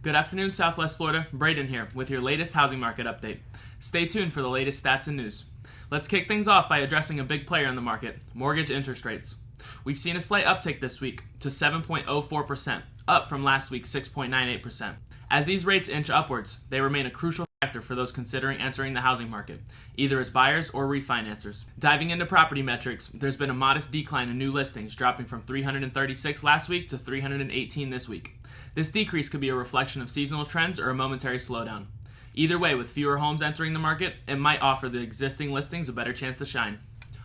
Good afternoon, Southwest Florida. Braden here with your latest housing market update. Stay tuned for the latest stats and news. Let's kick things off by addressing a big player in the market, mortgage interest rates. We've seen a slight uptick this week to 7.04%, up from last week's 6.98%. As these rates inch upwards, they remain a crucial factor for those considering entering the housing market, either as buyers or refinancers. Diving into property metrics, there's been a modest decline in new listings, dropping from 336 last week to 318 this week. This decrease could be a reflection of seasonal trends or a momentary slowdown. Either way, with fewer homes entering the market, it might offer the existing listings a better chance to shine.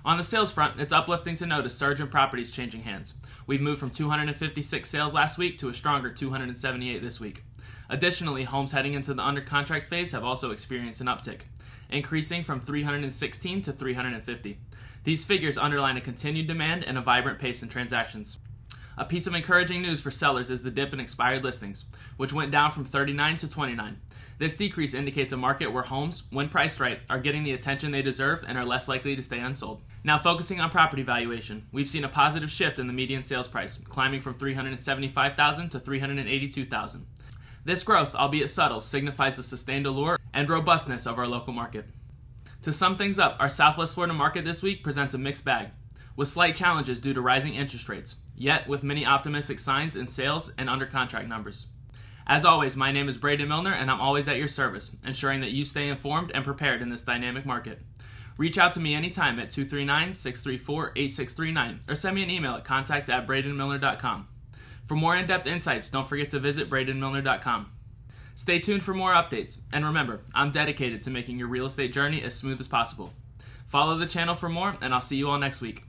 On the sales front, it's uplifting to note a surge in properties changing hands. We've moved from 256 sales last week to a stronger 278 this week. Additionally, homes heading into the under contract phase have also experienced an uptick, increasing from 316 to 350. These figures underline a continued demand and a vibrant pace in transactions. A piece of encouraging news for sellers is the dip in expired listings, which went down from 39 to 29. This decrease indicates a market where homes, when priced right, are getting the attention they deserve and are less likely to stay unsold. Now focusing on property valuation, we've seen a positive shift in the median sales price, climbing from $375,000 to $382,000. This growth, albeit subtle, signifies the sustained allure and robustness of our local market. To sum things up, our Southwest Florida market this week presents a mixed bag, with slight challenges due to rising interest rates, yet with many optimistic signs in sales and under contract numbers. As always, my name is Braden Milner, and I'm always at your service, ensuring that you stay informed and prepared in this dynamic market. Reach out to me anytime at 239-634-8639 or send me an email at contact@bradenmilner.com. For more in-depth insights, don't forget to visit bradenmilner.com. Stay tuned for more updates, and remember, I'm dedicated to making your real estate journey as smooth as possible. Follow the channel for more, and I'll see you all next week.